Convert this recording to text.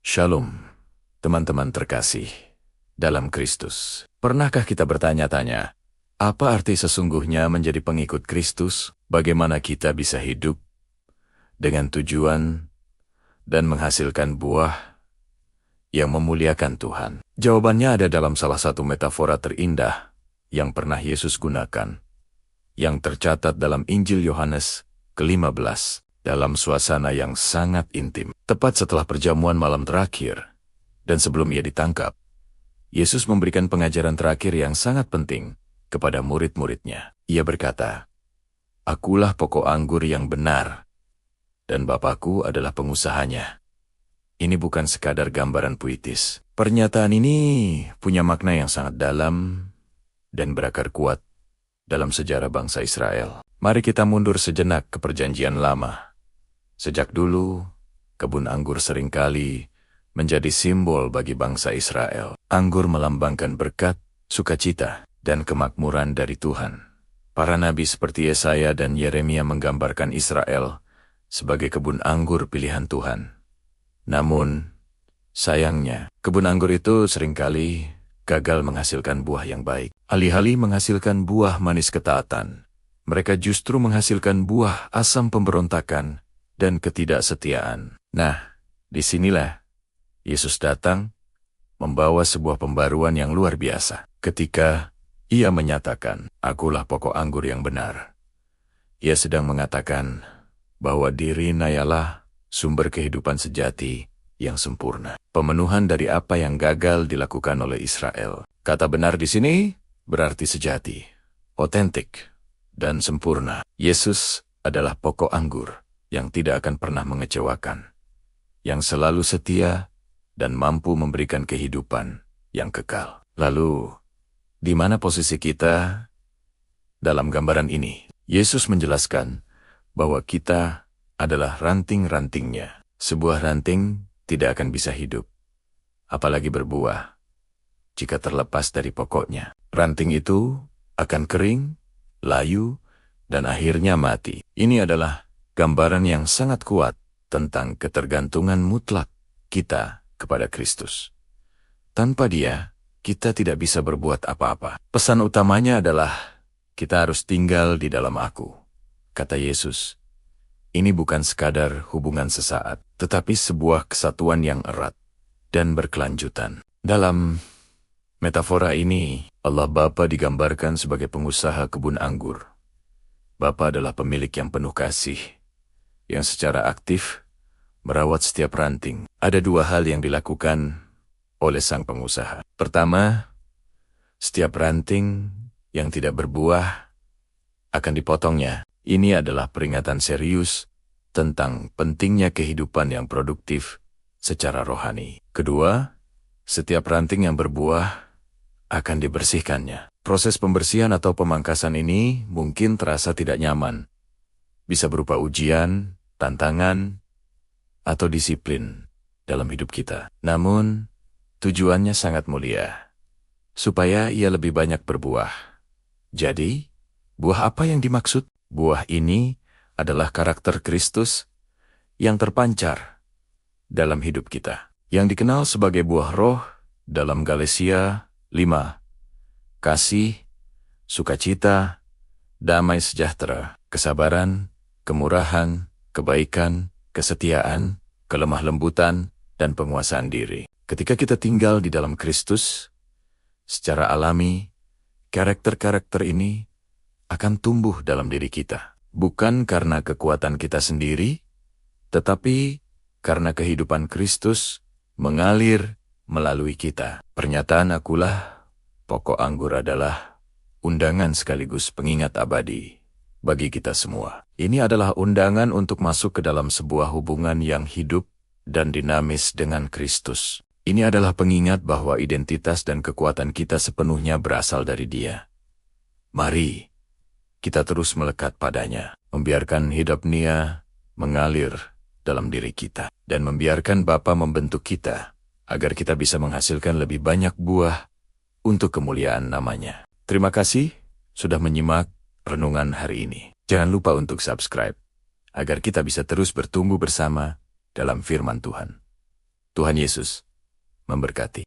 Shalom, teman-teman terkasih dalam Kristus. Pernahkah kita bertanya-tanya, apa arti sesungguhnya menjadi pengikut Kristus? Bagaimana kita bisa hidup dengan tujuan dan menghasilkan buah yang memuliakan Tuhan? Jawabannya ada dalam salah satu metafora terindah yang pernah Yesus gunakan, yang tercatat dalam Injil Yohanes ke-15. Dalam suasana yang sangat intim. Tepat setelah perjamuan malam terakhir, dan sebelum ia ditangkap, Yesus memberikan pengajaran terakhir yang sangat penting kepada murid-muridnya. Ia berkata, "Akulah pokok anggur yang benar, dan Bapakku adalah pengusahanya." Ini bukan sekadar gambaran puitis. Pernyataan ini punya makna yang sangat dalam dan berakar kuat dalam sejarah bangsa Israel. Mari kita mundur sejenak ke Perjanjian Lama. Sejak dulu, kebun anggur seringkali menjadi simbol bagi bangsa Israel. Anggur melambangkan berkat, sukacita, dan kemakmuran dari Tuhan. Para nabi seperti Yesaya dan Yeremia menggambarkan Israel sebagai kebun anggur pilihan Tuhan. Namun, sayangnya, kebun anggur itu seringkali gagal menghasilkan buah yang baik. Alih-alih menghasilkan buah manis ketaatan, mereka justru menghasilkan buah asam pemberontakan dan ketidaksetiaan. Nah, disinilah Yesus datang membawa sebuah pembaruan yang luar biasa. Ketika ia menyatakan, "Akulah pokok anggur yang benar," ia sedang mengatakan bahwa dirinya ialah sumber kehidupan sejati yang sempurna. Pemenuhan dari apa yang gagal dilakukan oleh Israel. Kata benar di sini berarti sejati, otentik, dan sempurna. Yesus adalah pokok anggur yang tidak akan pernah mengecewakan, yang selalu setia dan mampu memberikan kehidupan yang kekal. Lalu, di mana posisi kita dalam gambaran ini? Yesus menjelaskan bahwa kita adalah ranting-rantingnya. Sebuah ranting tidak akan bisa hidup, apalagi berbuah, jika terlepas dari pokoknya. Ranting itu akan kering, layu, dan akhirnya mati. Ini adalah gambaran yang sangat kuat tentang ketergantungan mutlak kita kepada Kristus. Tanpa Dia, kita tidak bisa berbuat apa-apa. Pesan utamanya adalah, kita harus tinggal di dalam Aku. Kata Yesus, ini bukan sekadar hubungan sesaat, tetapi sebuah kesatuan yang erat dan berkelanjutan. Dalam metafora ini, Allah Bapa digambarkan sebagai pengusaha kebun anggur. Bapa adalah pemilik yang penuh kasih, yang secara aktif merawat setiap ranting. Ada dua hal yang dilakukan oleh sang pengusaha. Pertama, setiap ranting yang tidak berbuah akan dipotongnya. Ini adalah peringatan serius tentang pentingnya kehidupan yang produktif secara rohani. Kedua, setiap ranting yang berbuah akan dibersihkannya. Proses pembersihan atau pemangkasan ini mungkin terasa tidak nyaman. Bisa berupa ujian, tantangan, atau disiplin dalam hidup kita. Namun, tujuannya sangat mulia, supaya ia lebih banyak berbuah. Jadi, buah apa yang dimaksud? Buah ini adalah karakter Kristus yang terpancar dalam hidup kita, yang dikenal sebagai buah roh dalam Galatia 5. Kasih, sukacita, damai sejahtera, kesabaran, kemurahan, kebaikan, kesetiaan, kelemah lembutan, dan penguasaan diri. Ketika kita tinggal di dalam Kristus, secara alami, karakter-karakter ini akan tumbuh dalam diri kita. Bukan karena kekuatan kita sendiri, tetapi karena kehidupan Kristus mengalir melalui kita. Pernyataan akulah pokok anggur adalah undangan sekaligus pengingat abadi bagi kita semua. Ini adalah undangan untuk masuk ke dalam sebuah hubungan yang hidup dan dinamis dengan Kristus. Ini adalah pengingat bahwa identitas dan kekuatan kita sepenuhnya berasal dari Dia. Mari kita terus melekat padanya, membiarkan hidup-Nia mengalir dalam diri kita, dan membiarkan Bapa membentuk kita, agar kita bisa menghasilkan lebih banyak buah untuk kemuliaan namanya. Terima kasih sudah menyimak renungan hari ini. Jangan lupa untuk subscribe, agar kita bisa terus bertumbuh bersama dalam firman Tuhan. Tuhan Yesus memberkati.